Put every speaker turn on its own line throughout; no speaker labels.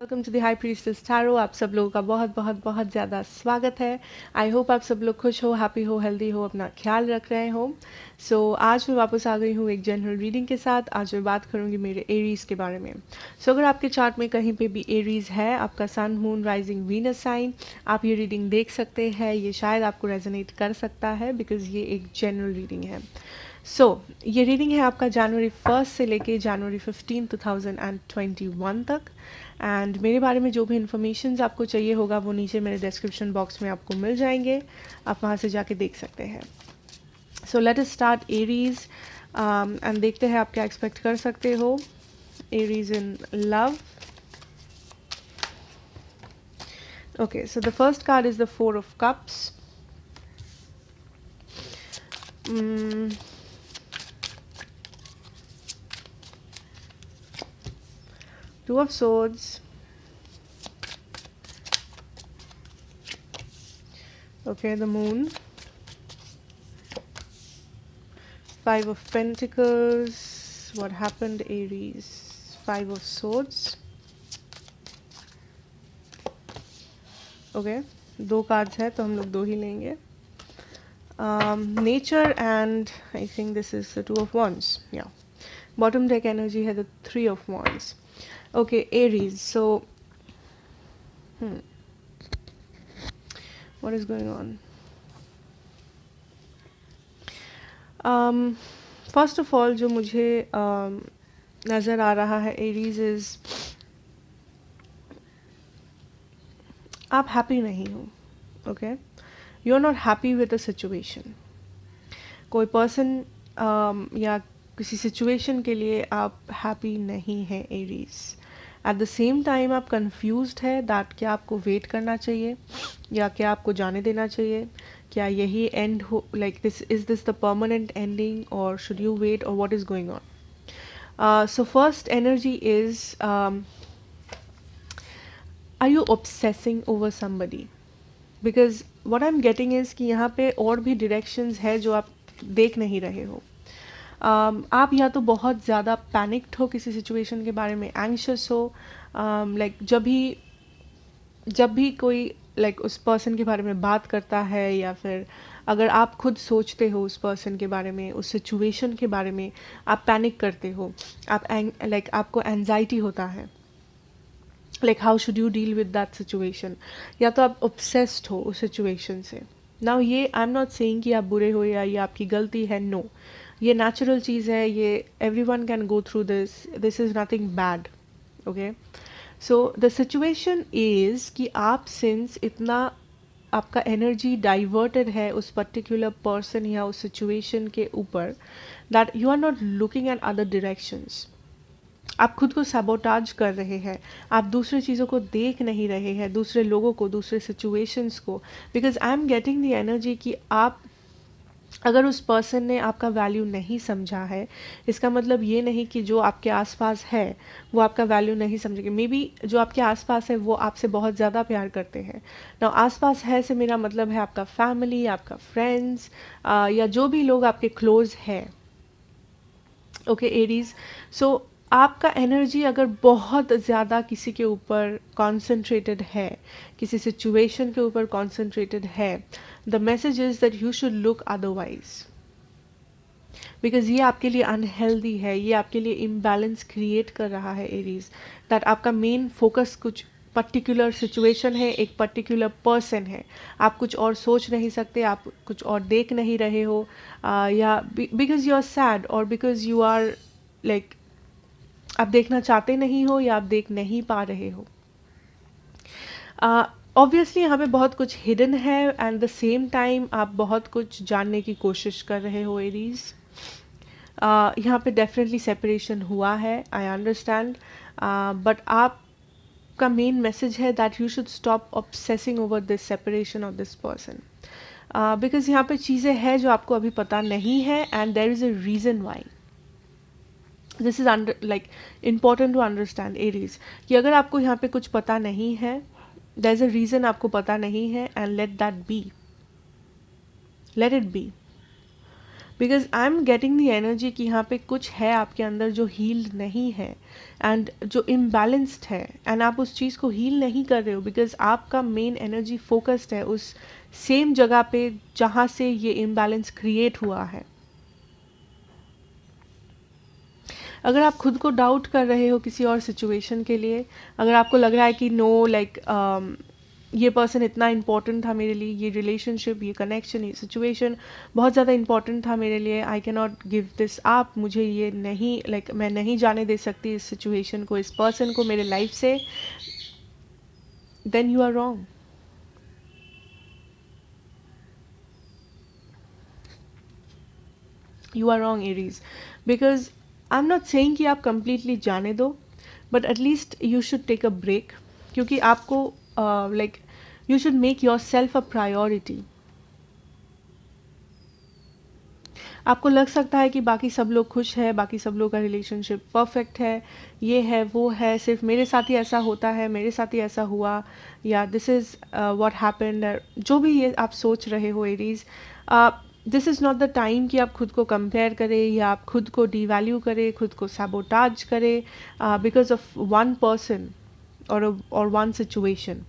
Welcome to the high priestess tarot. आप सब लोगों का बहुत बहुत बहुत ज़्यादा स्वागत है। आई होप आप सब लोग खुश हो, हैप्पी हो, हेल्दी हो, अपना ख्याल रख रहे हो। आज मैं वापस आ गई हूँ एक जनरल रीडिंग के साथ। आज मैं बात करूँगी मेरे एरीज़ के बारे में। अगर आपके चार्ट में कहीं पे भी एरीज़ है, आपका सन, मून, राइजिंग, वीनस साइन, आप ये रीडिंग देख सकते हैं। ये शायद आपको रेजोनेट कर सकता है बिकॉज ये एक जनरल रीडिंग है। ये रीडिंग है आपका जनवरी 1 से लेके जनवरी 15, 2021 तक। एंड मेरे बारे में जो भी इन्फॉर्मेशन आपको चाहिए होगा वो नीचे मेरे डिस्क्रिप्शन बॉक्स में आपको मिल जाएंगे। आप वहाँ से जाके देख सकते हैं। Let us start Aries and देखते हैं आप क्या एक्सपेक्ट कर सकते हो। Aries in love. Okay, so the first card is the 4 of cups. Two of Swords. Okay, the Moon. 5 of Pentacles. What happened, Aries? 5 of Swords. Okay, दो cards है तो हम लोग दो ही लेंगे. Nature and I think this is the 2 of Wands. Yeah. Bottom deck energy है the 3 of Wands. Okay, Aries. So, what is going on? First of all जो मुझे नज़र आ रहा है एरीज इज आप हैप्पी नहीं हो। Okay, you are not happy with the situation. कोई पर्सन या किसी सिचुएशन के लिए आप हैप्पी नहीं हैं Aries. At the same time आप कंफ्यूज्ड है दैट क्या आपको वेट करना चाहिए या क्या आपको जाने देना चाहिए। क्या यही एंड हो, like this is this the permanent ending और शुड यू वेट और what is going on. So first energy is are you obsessing over somebody, because what I am getting is कि यहाँ पे और भी डायरेक्शंस है जो आप देख नहीं रहे हो। आप या तो बहुत ज़्यादा पैनिक्ड हो किसी सिचुएशन के बारे में, एंग्शियस हो, लाइक जब भी कोई उस पर्सन के बारे में बात करता है या फिर अगर आप खुद सोचते हो उस पर्सन के बारे में, उस सिचुएशन के बारे में, आप पैनिक करते हो, आप आपको एंजाइटी होता है, how should you deal with that situation, या तो आप ऑब्सेस्ड हो उस सिचुएशन से। नाउ ये आई एम नॉट सेइंग कि आप बुरे हो या ये आपकी गलती है, नो, ये नेचुरल चीज़ है, ये everyone can go through this is nothing bad. Okay, so the situation is कि आप सिंस इतना आपका एनर्जी डाइवर्टेड है उस पर्टिकुलर पर्सन या उस सिचुएशन के ऊपर that you are not looking at other directions. आप खुद को सबोटाज कर रहे हैं, आप दूसरी चीज़ों को देख नहीं रहे हैं, दूसरे लोगों को, दूसरे सिचुएशंस को, because I am getting the energy कि आप अगर उस पर्सन ने आपका वैल्यू नहीं समझा है, इसका मतलब ये नहीं कि जो आपके आसपास है वो आपका वैल्यू नहीं समझेंगे। मे बी जो आपके आसपास है वो आपसे बहुत ज़्यादा प्यार करते हैं ना। आसपास है से मेरा मतलब है आपका फैमिली, आपका फ्रेंड्स, या जो भी लोग आपके क्लोज है। ओके एरीज, सो आपका एनर्जी अगर बहुत ज़्यादा किसी के ऊपर कॉन्सेंट्रेटेड है, किसी सिचुएशन के ऊपर कॉन्सेंट्रेटेड है, the message is that you should look otherwise, because ये आपके लिए अनहेल्दी है, ये आपके लिए इम्बैलेंस क्रिएट कर रहा है एरीज। दैट आपका मेन फोकस कुछ पर्टिकुलर सिचुएशन है, एक पर्टिकुलर पर्सन है, आप कुछ और सोच नहीं सकते, आप कुछ और देख नहीं रहे हो, या बिकॉज यू आर सैड और बिकॉज यू आर आप देखना चाहते नहीं हो या आप देख नहीं पा रहे हो। ऑब्वियसली यहाँ पे बहुत कुछ हिडन है एंड द सेम टाइम आप बहुत कुछ जानने की कोशिश कर रहे हो एरीज। यहाँ पे डेफिनेटली सेपरेशन हुआ है, आई अंडरस्टैंड, बट आपका मेन मैसेज है that you should stop obsessing over this separation of this person, because यहाँ पे चीज़ें हैं जो आपको अभी पता नहीं है and there is a reason why. This is important to understand Aries कि अगर आपको यहाँ पे कुछ पता नहीं है, देयर इज अ रीजन आपको पता नहीं है, and let that be, let it be. Because I am getting the energy कि यहाँ पे कुछ है आपके अंदर जो हील्ड नहीं है एंड जो इम्बैलेंस्ड है, एंड आप उस चीज़ को हील नहीं कर रहे हो बिकॉज आपका मेन एनर्जी फोकस्ड है उस सेम जगह पे जहाँ से ये इम्बैलेंस क्रिएट हुआ है। अगर आप खुद को डाउट कर रहे हो किसी और सिचुएशन के लिए, अगर आपको लग रहा है कि नो लाइक ये पर्सन इतना इम्पोर्टेंट था मेरे लिए, ये रिलेशनशिप, ये कनेक्शन, ये सिचुएशन बहुत ज़्यादा इम्पोर्टेंट था मेरे लिए, I can not give this up, मुझे ये नहीं लाइक मैं नहीं जाने दे सकती इस सिचुएशन को, इस पर्सन को मेरे लाइफ से, then you are wrong. You are wrong Aries, because I am not saying कि आप कंप्लीटली जाने दो, but at least you should take a break, क्योंकि आपको like you should make yourself a priority. आपको लग सकता है कि बाकी सब लोग खुश है, बाकी सब लोग का रिलेशनशिप परफेक्ट है, ये है वो है, सिर्फ मेरे साथ ही ऐसा होता है, मेरे साथ ही ऐसा हुआ, या दिस इज़ व्हाट हैपेंड, जो भी ये आप सोच रहे हो Aries, this is not the time कि आप खुद को कंपेयर करें या आप खुद को डीवैल्यू करें, खुद को सैबोटाज करें बिकॉज ऑफ वन पर्सन और वन सिचुएशन।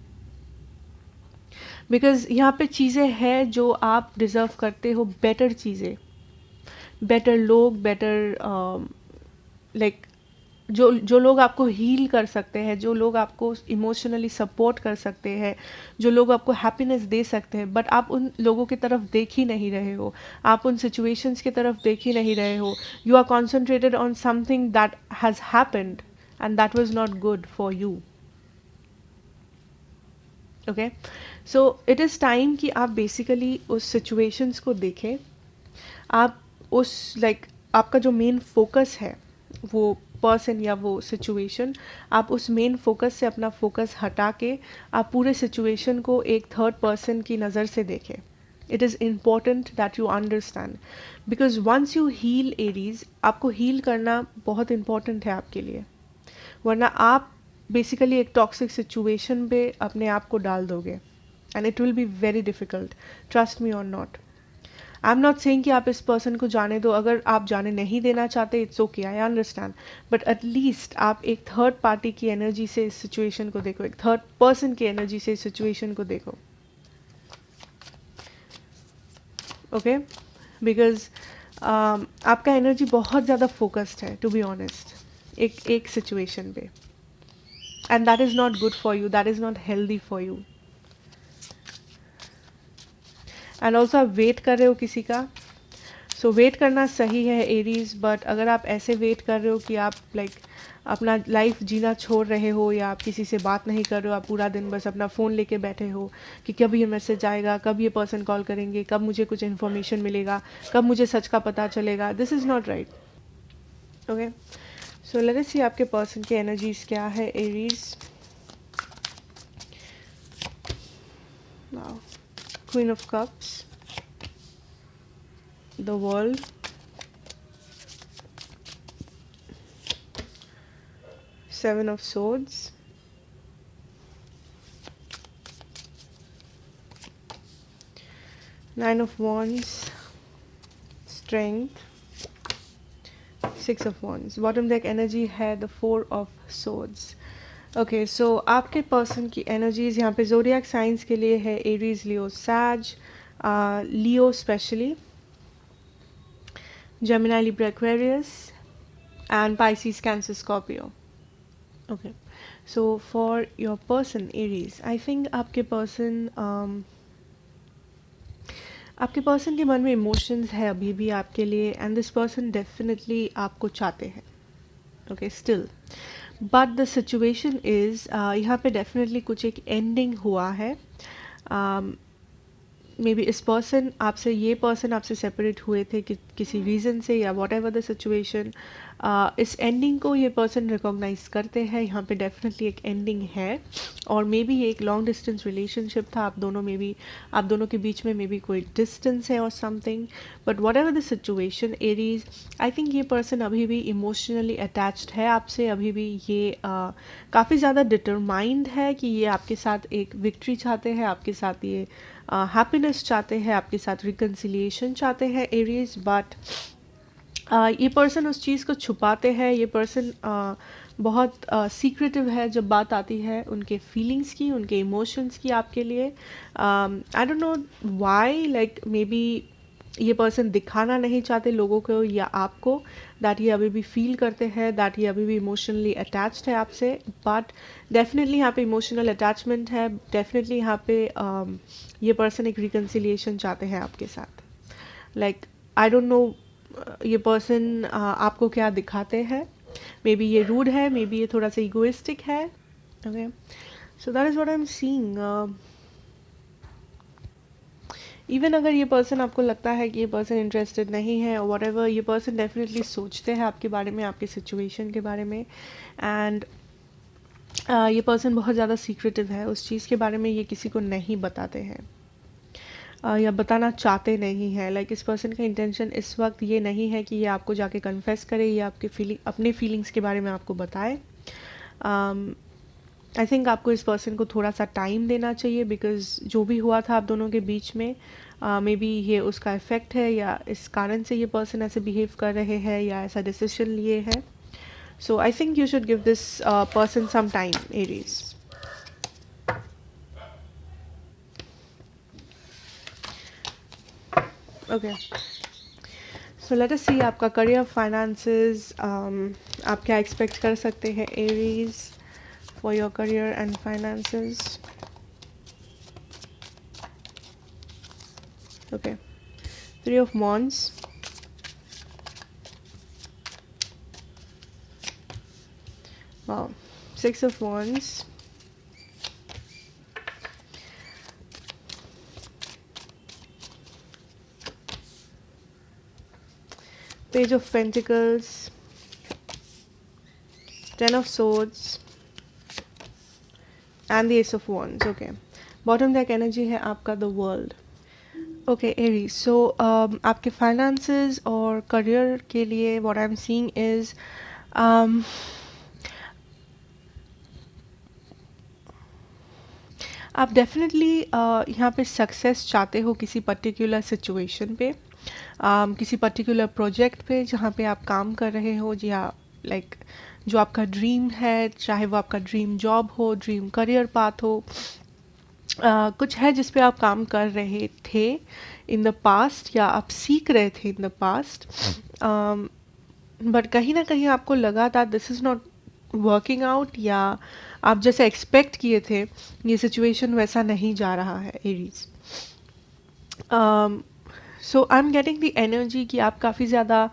बिकॉज यहाँ पे चीज़ें हैं जो आप डिज़र्व करते हो, बेटर चीज़ें, बेटर लोग, बेटर लाइक जो लोग आपको हील कर सकते हैं, जो लोग आपको इमोशनली सपोर्ट कर सकते हैं, जो लोग आपको हैप्पीनेस दे सकते हैं, बट आप उन लोगों की तरफ देख ही नहीं रहे हो, आप उन सिचुएशंस की तरफ देख ही नहीं रहे हो। You are concentrated on something that has happened and that was not good for you. Okay, so it is time कि आप बेसिकली उस सिचुएशंस को देखें, आप उस लाइक आपका जो मेन फोकस है वो पर्सन या वो सिचुएशन, आप उस मेन फोकस से अपना फोकस हटा के आप पूरे सिचुएशन को एक थर्ड पर्सन की नज़र से देखें। It is important that you understand, because once you heal Aries, आपको हील करना बहुत इम्पॉर्टेंट है आपके लिए, वरना आप बेसिकली एक टॉक्सिक सिचुएशन पे अपने आप को डाल दोगे and it will be very difficult, trust me और not. I am not saying कि आप इस पर्सन को जाने दो, अगर आप जाने नहीं देना चाहते it's okay, I understand, but at least आप एक थर्ड पार्टी की एनर्जी से इस सिचुएशन को देखो, एक थर्ड पर्सन की एनर्जी से इस सिचुएशन को देखो। ओके, बिकॉज आपका एनर्जी बहुत ज़्यादा फोकस्ड है टू बी ऑनेस्ट एक सिचुएशन पे, and that is not good for you, that is not healthy for you. And also आप वेट कर रहे हो किसी का, सो वेट करना सही है एरीज, बट अगर आप ऐसे वेट कर रहे हो कि आप लाइक अपना लाइफ जीना छोड़ रहे हो, या आप किसी से बात नहीं कर रहे हो, आप पूरा दिन बस अपना फ़ोन लेके बैठे हो कि कब ये मैसेज आएगा, कब ये पर्सन कॉल करेंगे, कब मुझे कुछ इन्फॉर्मेशन मिलेगा, कब मुझे सच का पता चलेगा, this is not right. Okay, so let us see आपके पर्सन की एनर्जीज क्या है Aries. Queen of Cups, the World, Seven of Swords, Nine of Wands, Strength, Six of Wands. Bottom deck energy है the Four of Swords. Okay, so आपके person की energies यहाँ पे zodiac science के लिए है Aries, Leo, Sag, Leo specially, Gemini, Libra, Aquarius and Pisces, Cancer, Scorpio. Okay, so for your person Aries, I think आपके person के मन में इमोशंस है अभी भी आपके लिए, एंड दिस पर्सन डेफिनेटली आपको चाहते हैं। Okay, still but the situation is यहाँ पे डेफिनेटली कुछ एक एंडिंग हुआ है। मे बी इस पर्सन आपसे सेपरेट हुए थे किसी रीज़न से, या वॉट एवर द सिचुएशन, इस एंडिंग को ये पर्सन रिकॉग्नाइज करते हैं, यहाँ पे डेफिनेटली एक एंडिंग है, और मे बी ये एक लॉन्ग डिस्टेंस रिलेशनशिप था, आप दोनों के बीच में मे बी कोई डिस्टेंस है और something, but what ever the situation Aries, I think ये पर्सन अभी भी इमोशनली अटैच्ड है आपसे, अभी भी ये काफ़ी ज़्यादा डिटरमाइंड है कि ये आपके साथ एक विक्ट्री चाहते हैं, आपके साथ ये हैप्पीनेस चाहते हैं, आपके साथ रिकन्सिलिएशन चाहते हैं एरीज, बट ये पर्सन उस चीज़ को छुपाते हैं, ये पर्सन बहुत सीक्रेटिव है जब बात आती है उनके फीलिंग्स की, उनके इमोशंस की आपके लिए। I don't know why, like may be ये पर्सन दिखाना नहीं चाहते लोगों को या आपको दैट ये अभी भी फील करते हैं, दैट ये अभी भी इमोशनली अटैच्ड है आपसे, बट डेफिनेटली यहाँ पे इमोशनल अटैचमेंट है, डेफिनेटली यहाँ पे ये पर्सन एक रिकन्सिलिएशन चाहते हैं आपके साथ। लाइक आई डोंट नो ये पर्सन आपको क्या दिखाते हैं, मे बी ये रूड है, मे बी ये थोड़ा सा इगोइस्टिक है, okay, so that is what I am seeing. Even अगर ये पर्सन आपको लगता है कि ये पर्सन इंटरेस्टेड नहीं है और व्हाटएवर, ये पर्सन डेफिनेटली सोचते हैं आपके बारे में, आपके सिचुएशन के बारे में, एंड ये पर्सन बहुत ज़्यादा सीक्रेटिव है, उस चीज़ के बारे में ये किसी को नहीं बताते हैं या बताना चाहते नहीं हैं। लाइक इस पर्सन का इंटेंशन इस वक्त ये नहीं है कि ये आपको जाके कन्फेस करे या अपने फीलिंग्स के बारे में आपको बताए। आई थिंक आपको इस पर्सन को थोड़ा सा टाइम देना चाहिए, बिकॉज जो भी हुआ था आप दोनों के बीच में मे बी ये उसका इफ़ेक्ट है या इस कारण से ये पर्सन ऐसे बिहेव कर रहे हैं या ऐसा डिसीजन लिए हैं। So I think you should give this person some time Aries. Okay, so let us see आपका करियर, फाइनेंसेस, आप क्या एक्सपेक्ट कर सकते हैं Aries for your career and finances. Okay, 3 of Wands, wow, 6 of Wands, Page of Pentacles, 10 of Swords and the Ace of Wands. Okay, bottom deck energy है आपका the World. Okay, Aries, so आपके finances और career के लिए what I'm seeing is आप definitely यहाँ पे success चाहते हो किसी पर्टिकुलर सिचुएशन पे, किसी पर्टिकुलर प्रोजेक्ट पे जहाँ पे आप काम कर रहे हो, या लाइक जो आपका ड्रीम है, चाहे वो आपका ड्रीम जॉब हो, ड्रीम करियर पाथ हो, कुछ है जिस पे आप काम कर रहे थे इन द पास्ट या आप सीख रहे थे इन द पास्ट, बट कहीं ना कहीं आपको लगा था this is not working out, या आप जैसे एक्सपेक्ट किए थे ये सिचुएशन वैसा नहीं जा रहा है Aries. So I am getting the energy कि आप काफ़ी ज़्यादा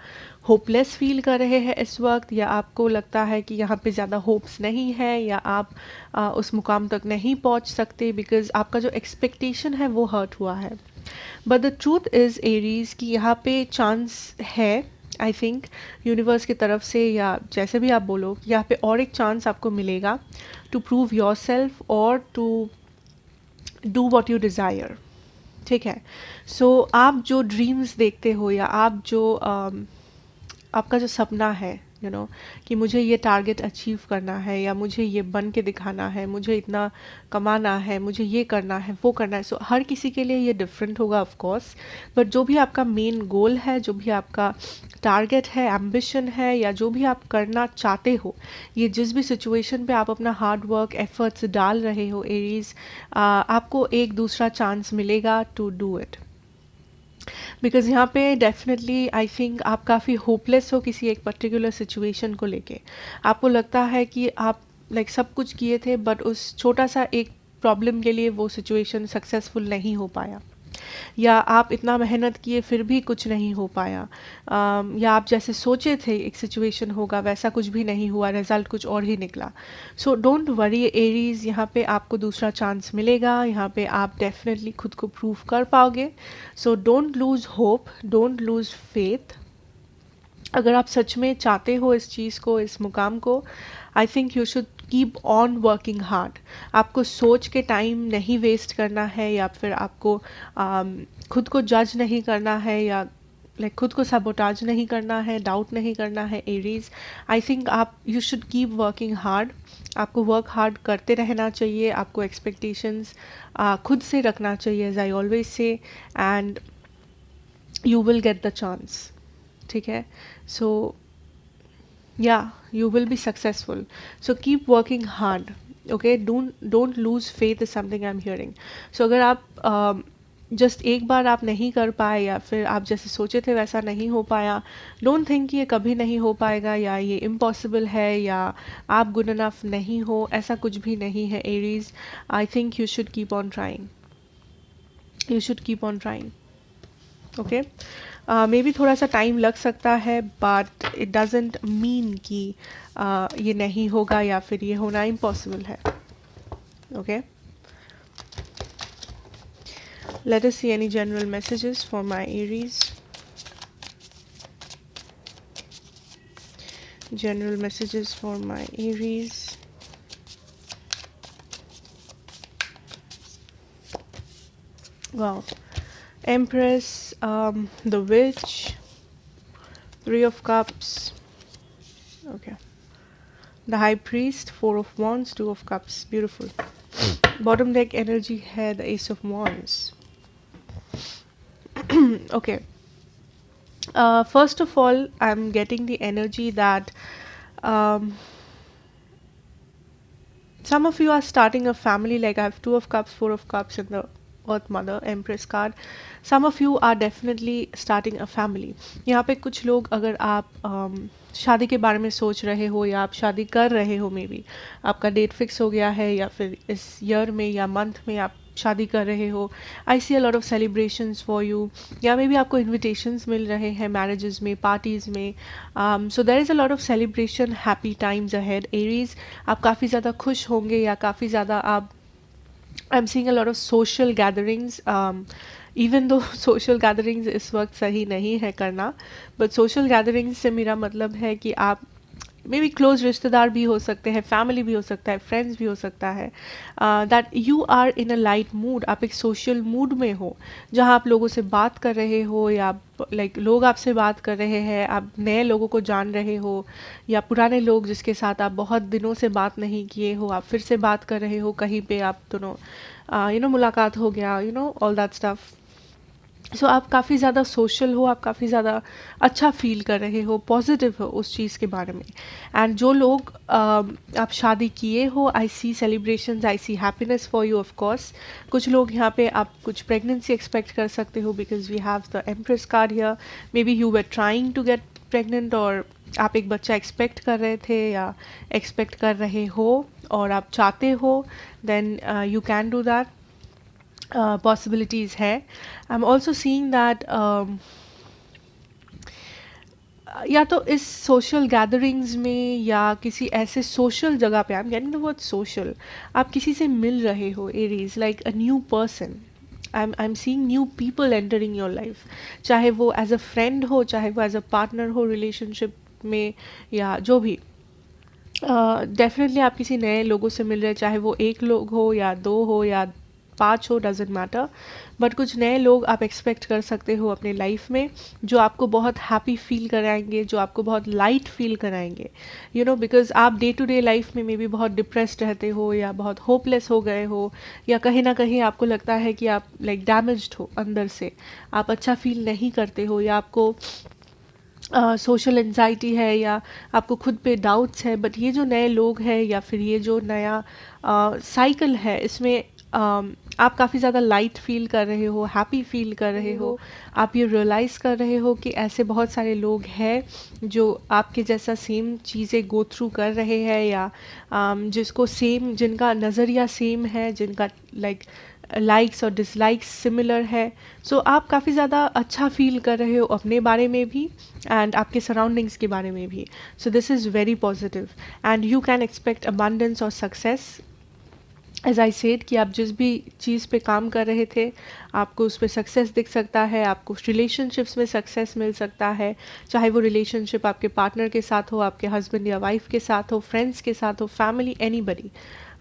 होपलेस फील कर रहे हैं इस वक्त, या आपको लगता है कि यहाँ पे ज़्यादा होप्स नहीं है, या आप उस मुकाम तक नहीं पहुँच सकते बिकॉज आपका जो एक्सपेक्टेशन है वो हर्ट हुआ है। But the truth is Aries कि यहाँ पे चांस है, आई थिंक यूनिवर्स की तरफ से या जैसे भी आप बोलो, यहाँ पे और एक चांस आपको मिलेगा टू प्रूव योर सेल्फ और to do what you desire. ठीक है, सो आप जो ड्रीम्स देखते हो या आप जो आपका जो सपना है कि मुझे ये टारगेट अचीव करना है, या मुझे ये बन के दिखाना है, मुझे इतना कमाना है, मुझे ये करना है, वो करना है, सो हर किसी के लिए ये डिफरेंट होगा ऑफ कोर्स, बट जो भी आपका मेन गोल है, जो भी आपका टारगेट है, एम्बिशन है, या जो भी आप करना चाहते हो, ये जिस भी सिचुएशन पे आप अपना हार्ड वर्क एफर्ट्स डाल रहे हो एरीज, आपको एक दूसरा चांस मिलेगा टू डू इट। बिकॉज यहाँ पे डेफिनेटली आई थिंक आप काफ़ी होपलेस हो किसी एक पर्टिकुलर सिचुएशन को लेके, आपको लगता है कि आप लाइक सब कुछ किए थे बट उस छोटा सा एक प्रॉब्लम के लिए वो सिचुएशन सक्सेसफुल नहीं हो पाया, या आप इतना मेहनत किए फिर भी कुछ नहीं हो पाया, या आप जैसे सोचे थे एक सिचुएशन होगा वैसा कुछ भी नहीं हुआ, रिजल्ट कुछ और ही निकला। सो डोंट वरी एरीज, यहाँ पे आपको दूसरा चांस मिलेगा, यहाँ पे आप डेफिनेटली खुद को प्रूव कर पाओगे। So don't lose hope, don't lose faith, अगर आप सच में चाहते हो इस चीज़ को, इस मुकाम को, आई think you should keep on working hard. आपको सोच के टाइम नहीं वेस्ट करना है, या फिर आपको खुद को जज नहीं करना है, या लाइक खुद को सबोटाज नहीं करना है, डाउट नहीं करना है। एरीज, आई थिंक आप you should keep working hard. आपको वर्क हार्ड करते रहना चाहिए। आपको एक्सपेक्टेशंस खुद से रखना चाहिए, as I always say, and you will get the chance. ठीक है, so yeah you will be successful, so keep working hard. Okay, don't lose faith is something I am hearing. So अगर आप just एक बार आप नहीं कर पाए, या फिर आप जैसे सोचे थे वैसा नहीं हो पाया, डोंट थिंक कि ये कभी नहीं हो पाएगा, या ये इम्पॉसिबल है, या आप गुड इनफ नहीं हो। ऐसा कुछ भी नहीं है Aries. I think you should keep on trying, you should keep on trying. Okay, may be थोड़ा सा टाइम लग सकता है, बट इट डजेंट मीन कि ये नहीं होगा या फिर ये होना इम्पॉसिबल है। Okay, let us see any general messages for my Aries. General messages for my Aries. Wow. Empress, the Witch, Three of Cups. Okay. The High Priest, Four of Wands, Two of Cups. Beautiful. Bottom deck energy है the Ace of Wands. Okay. First of all, I'm getting the energy that some of you are starting a family. Like I have Two of Cups, Four of Cups in the Earth Mother, Empress card. Some of you are definitely starting a family. यहाँ पे कुछ लोग, अगर आप शादी के बारे में सोच रहे हो, या आप शादी कर रहे हो, मे बी आपका डेट फिक्स हो गया है, या फिर इस ईयर में या मंथ में आप शादी कर रहे हो, I see a lot of celebrations for you, या मे बी आपको इन्विटेशंस मिल रहे हैं मैरिजेस में, पार्टीज़ में। So there is a lot of celebration, happy times ahead Aries. आप काफ़ी ज़्यादा खुश होंगे, या काफ़ी ज़्यादा आप, I am seeing a lot of social gatherings. Even though social gatherings इस वक्त सही नहीं है करना, बट सोशल गैदरिंग्स से मेरा मतलब है कि आप मे बी क्लोज रिश्तेदार भी हो सकते हैं, फैमिली भी हो सकता है, फ्रेंड्स भी हो सकता है, that you are in a light mood. आप एक सोशल मूड में हो, जहाँ आप लोगों से बात कर रहे हो, या लाइक लोग आपसे बात कर रहे हैं, आप नए लोगों को जान रहे हो, या पुराने लोग जिसके साथ आप बहुत दिनों से बात नहीं किए हो, आप फिर से बात कर रहे हो, कहीं पे आप दोनों मुलाकात हो गया, ऑल दैट स्टफ। सो आप काफ़ी ज़्यादा सोशल हो, आप काफ़ी ज़्यादा अच्छा फील कर रहे हो, पॉजिटिव हो उस चीज़ के बारे में। एंड जो लोग आप शादी किए हो, I see celebrations, I see happiness for you of course. कुछ लोग यहाँ पे आप कुछ प्रेगनेंसी एक्सपेक्ट कर सकते हो, because we have the empress card here. Maybe you were trying to get pregnant, और आप एक बच्चा एक्सपेक्ट कर रहे थे, या एक्सपेक्ट कर रहे हो, और आप चाहते हो, then you can do that. possibilities है। I'm also seeing that या तो इस सोशल गैदरिंग्स में, या किसी ऐसे सोशल जगह पे, आई am getting the word social, आप किसी से मिल रहे हो Aries, like a new person. I am seeing new people entering your life, चाहे वो एज अ फ्रेंड हो, चाहे वो एज अ पार्टनर हो रिलेशनशिप में, या जो भी। डेफिनेटली आप किसी नए लोगों से मिल रहे हैं, चाहे वो एक लोग हो, या दो हो, या 5 हो, डजेंट मैटर, बट कुछ नए लोग आप एक्सपेक्ट कर सकते हो अपने लाइफ में, जो आपको बहुत हैप्पी फील कराएंगे, जो आपको बहुत लाइट फील कराएंगे, बिकॉज आप डे टू डे लाइफ में मे बी बहुत डिप्रेस्ड रहते हो, या बहुत होपलेस हो गए हो, या कहीं ना कहीं आपको लगता है कि आप लाइक डैमेज्ड हो अंदर से, आप अच्छा फील नहीं करते हो, या आपको सोशल एंजाइटी है, या आपको खुद पे डाउट्स है। बट ये जो नए लोग हैं, या फिर ये जो नया साइकिल है, इसमें आप काफ़ी ज़्यादा लाइट फील कर रहे हो, हैप्पी फील कर रहे हो। आप ये रियलाइज़ कर रहे हो कि ऐसे बहुत सारे लोग हैं जो आपके जैसा सेम चीज़ें गो थ्रू कर रहे हैं, या जिसको सेम, जिनका नज़रिया सेम है, जिनका लाइक्स और डिसलाइक्स सिमिलर है। सो आप काफ़ी ज़्यादा अच्छा फील कर रहे हो अपने बारे में भी, एंड आपके सराउंडिंग्स के बारे में भी। So this is very positive, and you can expect abundance और सक्सेस एज आई सेड कि आप जिस भी चीज़ पे काम कर रहे थे आपको उस पर सक्सेस दिख सकता है, आपको रिलेशनशिप्स में सक्सेस मिल सकता है, चाहे वो रिलेशनशिप आपके पार्टनर के साथ हो, आपके हस्बैंड या वाइफ के साथ हो, फ्रेंड्स के साथ हो, फैमिली, एनीबडी।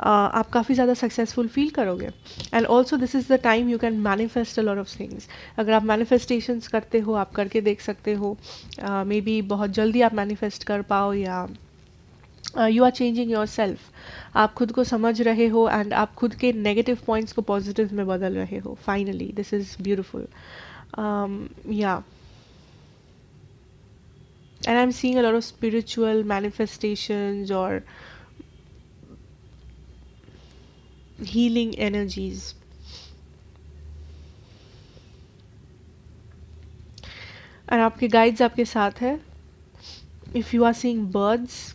आप काफ़ी ज़्यादा सक्सेसफुल फील करोगे। And also this is the time you can manifest a lot of things. अगर आप मैनिफेस्टेशंस करते हो, आप करके देख सकते हो, मे बी बहुत जल्दी आप मैनिफेस्ट कर पाओ, या you are changing yourself. आप खुद को समझ रहे हो एंड आप खुद के नेगेटिव पॉइंट्स को पॉजिटिव में बदल रहे हो। Finally this is beautiful. या and I'm seeing a lot of spiritual manifestations or healing energies. And आपके गाइड्स आपके साथ है। If you are seeing birds,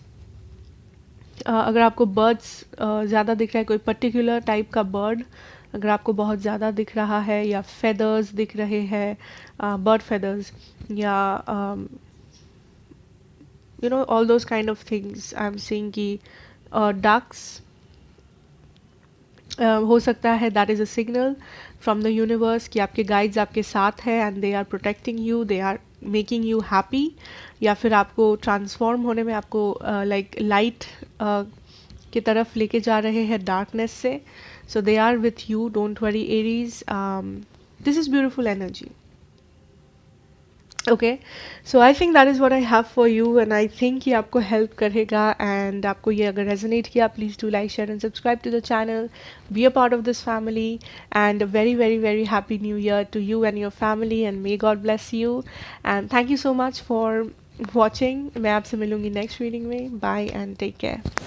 अगर आपको बर्ड्स ज़्यादा दिख रहा है, कोई पर्टिकुलर टाइप का बर्ड अगर आपको बहुत ज़्यादा दिख रहा है, या फेदर्स दिख रहे हैं, बर्ड फेदर्स, या you know all those kind of things, I am seeing कि डक्स, हो सकता है that is a signal from the universe कि आपके गाइड्स आपके साथ हैं and they are protecting you, they are making you happy, या फिर आपको ट्रांसफॉर्म होने में, आपको लाइक लाइट की तरफ लेके जा रहे हैं डार्कनेस से। So they are with you, don't worry Aries, this is beautiful energy. Okay, so I think that is what I have for you, and I think ये आपको हेल्प करेगा। एंड आपको ये अगर रेजोनेट किया, please do like, share and subscribe to the channel, be a part of this family, and very very very happy new year to you and your family, and may God bless you, and thank you so much for watching. मैं आपसे मिलूंगी next reading में। Bye and take care.